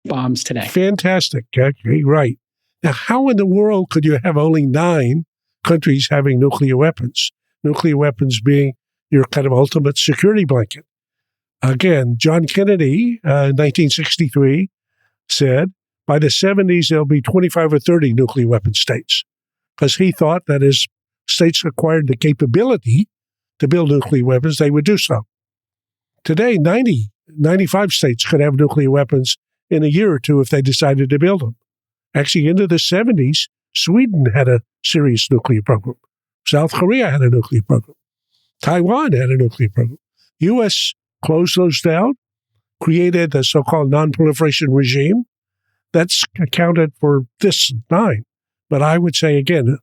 Speaker 4: bombs today.
Speaker 2: Fantastic. Okay, right. Now, how in the world could you have only 9 countries having nuclear weapons? Nuclear weapons being your kind of ultimate security blanket. Again, John Kennedy, 1963, said by the 70s, there'll be 25 or 30 nuclear weapon states, because he thought that as states acquired the capability to build nuclear weapons, they would do so. Today, 95 states could have nuclear weapons in a year or two if they decided to build them. Actually, into the 70s, Sweden had a serious nuclear program. South Korea had a nuclear program. Taiwan had a nuclear program. U.S. closed those down, created the so-called non-proliferation regime. That's accounted for this 9. But I would say, again,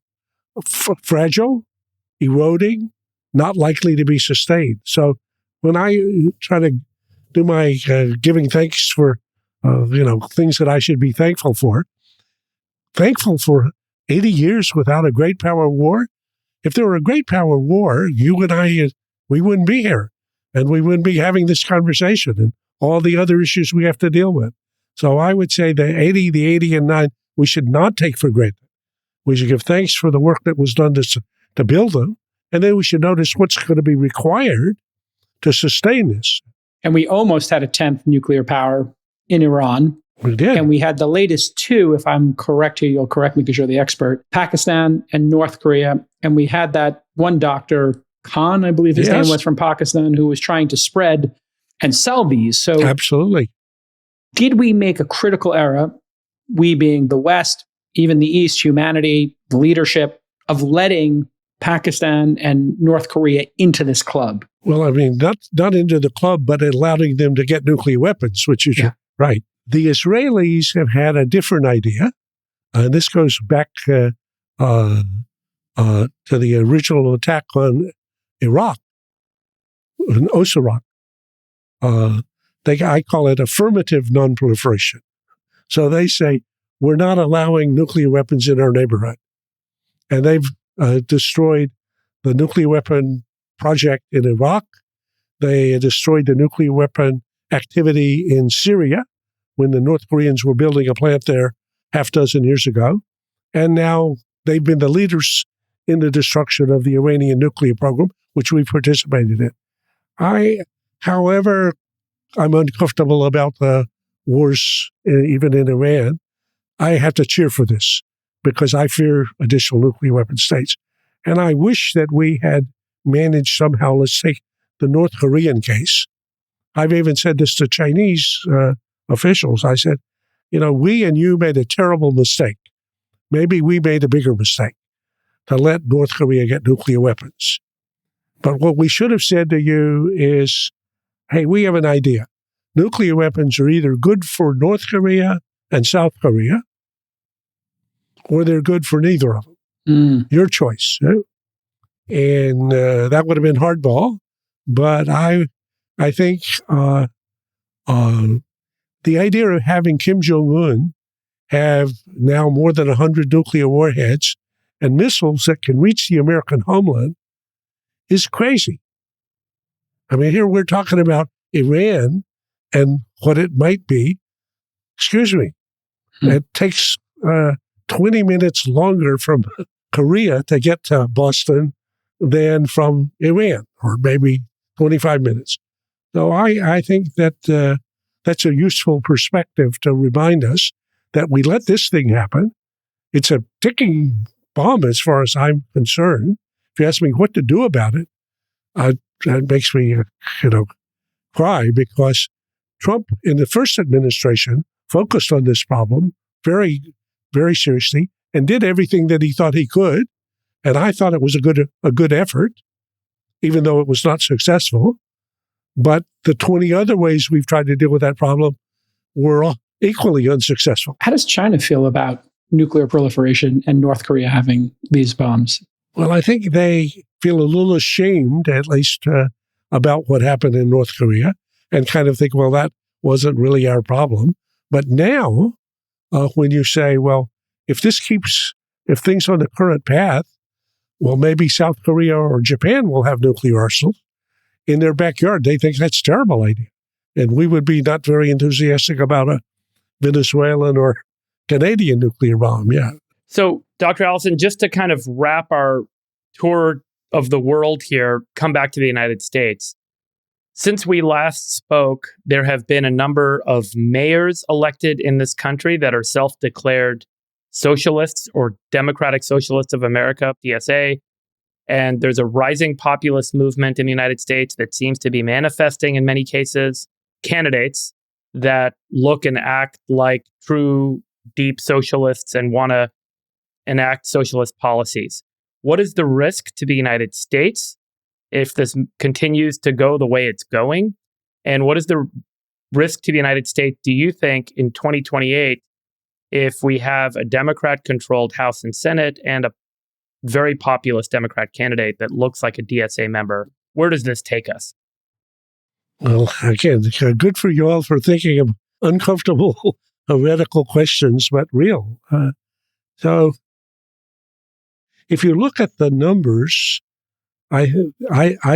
Speaker 2: fragile, eroding, not likely to be sustained. So when I try to do my giving thanks for, things that I should be thankful for 80 years without a great power war. If there were a great power war, you and I, we wouldn't be here. And we wouldn't be having this conversation and all the other issues we have to deal with. So I would say the 80 and 9, we should not take for granted. We should give thanks for the work that was done to build them. And then we should notice what's going to be required to sustain this.
Speaker 4: And we almost had a 10th nuclear power in Iran.
Speaker 2: We did.
Speaker 4: And we had the latest 2, if I'm correct here, you'll correct me because you're the expert, Pakistan and North Korea. And we had that one Dr. Khan, I believe his name was, from Pakistan, who was trying to spread and sell these. So
Speaker 2: absolutely.
Speaker 4: Did we make a critical error, we being the West, even the East, humanity, the leadership, of letting Pakistan and North Korea into this club? Well,
Speaker 2: I mean, not into the club, but allowing them to get nuclear weapons, which is right. The Israelis have had a different idea. And this goes back to the original attack on Iraq, in Osirak. I call it affirmative non-proliferation. So they say, we're not allowing nuclear weapons in our neighborhood. And they've destroyed the nuclear weapon project in Iraq. They destroyed the nuclear weapon activity in Syria when the North Koreans were building a plant there half dozen years ago. And now they've been the leaders in the destruction of the Iranian nuclear program, which we participated in. However, I'm uncomfortable about the wars, even in Iran. I have to cheer for this because I fear additional nuclear weapon states. And I wish that we had managed somehow, let's take the North Korean case. I've even said this to Chinese officials. I said, we and you made a terrible mistake. Maybe we made a bigger mistake to let North Korea get nuclear weapons. But what we should have said to you is, hey, we have an idea. Nuclear weapons are either good for North Korea and South Korea, or they're good for neither of them. Your choice. And that would have been hardball. But I think the idea of having Kim Jong-un have now more than 100 nuclear warheads and missiles that can reach the American homeland is crazy. I mean, here we're talking about Iran and what it might be. Excuse me. It takes 20 minutes longer from Korea to get to Boston than from Iran, or maybe 25 minutes. So I think that that's a useful perspective to remind us that we let this thing happen. It's a ticking bomb as far as I'm concerned. If you ask me what to do about it, that makes me, cry, because Trump in the first administration focused on this problem very, very seriously and did everything that he thought he could. And I thought it was a good effort, even though it was not successful. But the 20 other ways we've tried to deal with that problem were all equally unsuccessful.
Speaker 4: How does China feel about nuclear proliferation and North Korea having these bombs?
Speaker 2: Well, I think they feel a little ashamed, at least, about what happened in North Korea, and kind of think, well, that wasn't really our problem. But now, when you say, well, if things on the current path, well, maybe South Korea or Japan will have nuclear arsenals in their backyard. They think that's a terrible idea. And we would be not very enthusiastic about a Venezuelan or Canadian nuclear bomb. Yeah.
Speaker 1: So, Dr. Allison, just to kind of wrap our tour of the world here, come back to the United States. Since we last spoke, there have been a number of mayors elected in this country that are self-declared socialists or Democratic Socialists of America, DSA. And there's a rising populist movement in the United States that seems to be manifesting in many cases candidates that look and act like true deep socialists and want to enact socialist policies. What is the risk to the United States if this continues to go the way it's going? And what is the risk to the United States, do you think, in 2028, if we have a Democrat-controlled House and Senate and a very populist Democrat candidate that looks like a DSA member? Where does this take us?
Speaker 2: Well, again, good for you all for thinking of uncomfortable, heretical questions, but real. So if you look at the numbers, I've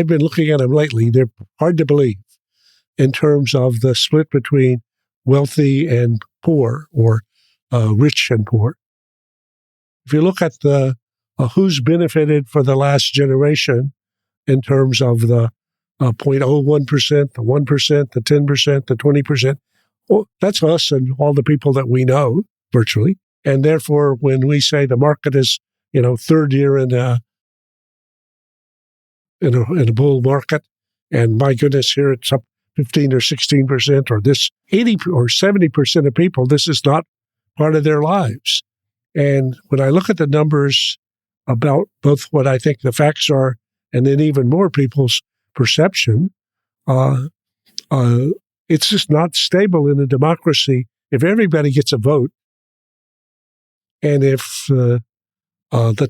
Speaker 2: been looking at them lately. They're hard to believe in terms of the split between wealthy and poor, or rich and poor. If you look at the who's benefited for the last generation in terms of the 0.01%, the 1%, the 10%, the 20%, well, that's us and all the people that we know virtually. And therefore, when we say the market is, third year in a bull market, and my goodness, here it's up 15 or 16%, or this 80 or 70% of people, this is not part of their lives. And when I look at the numbers about both what I think the facts are and then even more people's perception, it's just not stable in a democracy if everybody gets a vote. And if the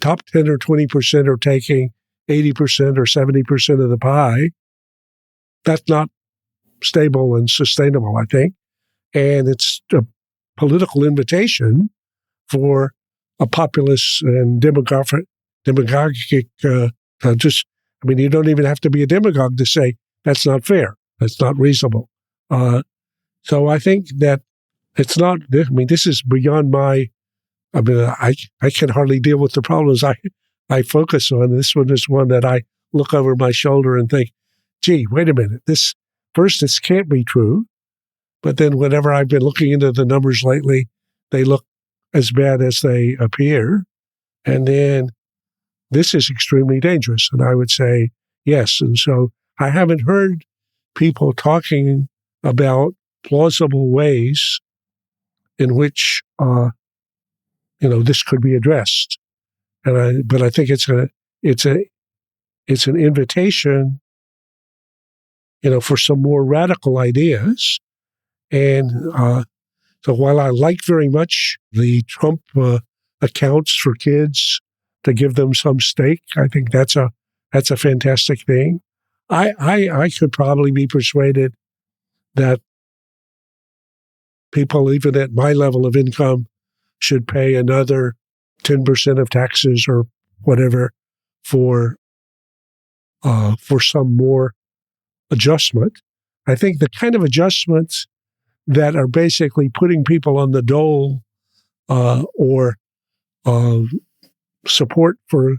Speaker 2: top 10 or 20% are taking 80% or 70% of the pie, that's not stable and sustainable, I think. And it's a political invitation for a populist and demagogic, you don't even have to be a demagogue to say that's not fair, that's not reasonable. So I think that it's not, this is beyond my, I can hardly deal with the problems I focus on. This one is one that I look over my shoulder and think, gee, wait a minute, this can't be true. But then whenever I've been looking into the numbers lately, they look as bad as they appear. And then this is extremely dangerous. And I would say yes. And so I haven't heard people talking about plausible ways in which, this could be addressed. But I think it's an invitation, for some more radical ideas. And so while I like very much the Trump accounts for kids to give them some stake, I think that's a fantastic thing. I could probably be persuaded that people, even at my level of income, should pay another 10% of taxes or whatever for some more adjustment. I think the kind of adjustments that are basically putting people on the dole or support for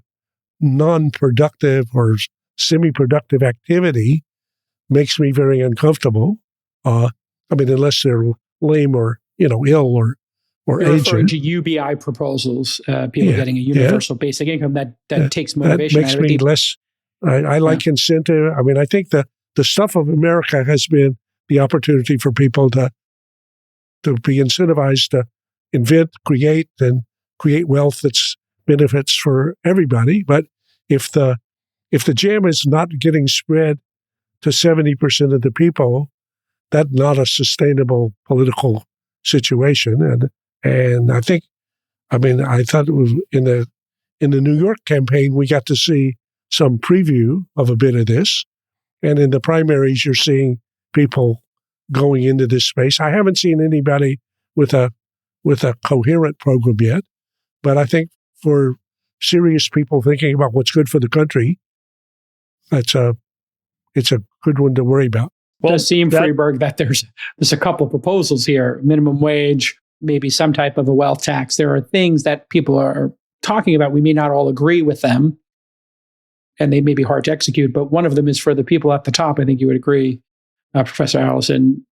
Speaker 2: non-productive or semi-productive activity makes me very uncomfortable. Unless they're lame or ill or
Speaker 4: You're
Speaker 2: aged.
Speaker 4: referring to UBI proposals, people getting a universal basic income that takes motivation.
Speaker 2: That makes me less. I like incentive. I think the stuff of America has been the opportunity for people to be incentivized to invent, create wealth that's benefits for everybody. But if the jam is not getting spread to 70% of the people, that's not a sustainable political situation. And I think, I thought it was in the New York campaign, we got to see some preview of a bit of this. And in the primaries, you're seeing people going into this space. I haven't seen anybody with a coherent program yet, but I think for serious people thinking about what's good for the country, it's a good one to worry about.
Speaker 4: Well, it does seem, Freeberg, that there's a couple of proposals here: minimum wage, maybe some type of a wealth tax. There are things that people are talking about. We may not all agree with them, and they may be hard to execute, but one of them is for the people at the top. I think you would agree, Professor Allison.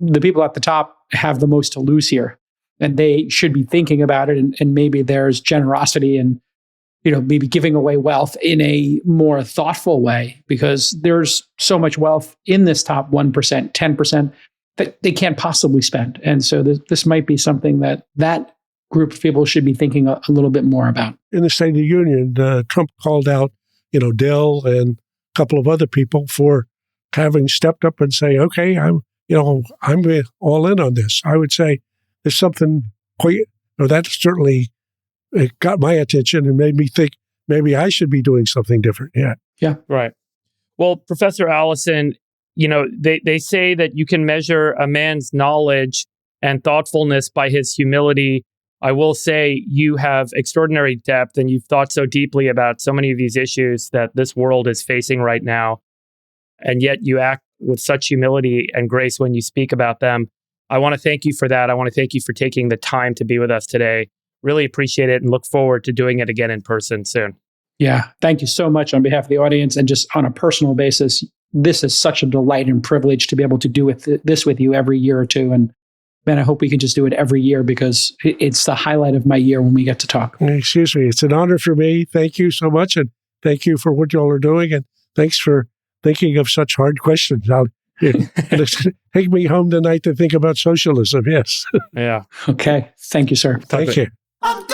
Speaker 4: The people at the top have the most to lose here, and they should be thinking about it, and maybe there's generosity and maybe giving away wealth in a more thoughtful way, because there's so much wealth in this top 1%, 10% that they can't possibly spend. And so this might be something that group of people should be thinking a little bit more about. In the State of the Union, Trump called out, Dell and a couple of other people for having stepped up and say, okay, I'm all in on this. I would say there's something that certainly it got my attention and made me think maybe I should be doing something different. Yeah.
Speaker 1: Right. Well, Professor Allison, they say that you can measure a man's knowledge and thoughtfulness by his humility. I will say you have extraordinary depth, and you've thought so deeply about so many of these issues that this world is facing right now. And yet you act with such humility and grace when you speak about them. I want to thank you for that. I want to thank you for taking the time to be with us today. Really appreciate it and look forward to doing it again in person soon. Yeah. Thank you so much on behalf of the audience, and just on a personal basis. This is such a delight and privilege to be able to do this with you every year or two. And man, I hope we can just do it every year, because it's the highlight of my year when we get to talk.
Speaker 2: Excuse me. It's an honor for me. Thank you so much. And thank you for what y'all are doing. And thanks for thinking of such hard questions. Take me home tonight to think about socialism. Yes.
Speaker 1: Yeah.
Speaker 4: Okay. Thank you, sir.
Speaker 2: Thank you.
Speaker 3: I'm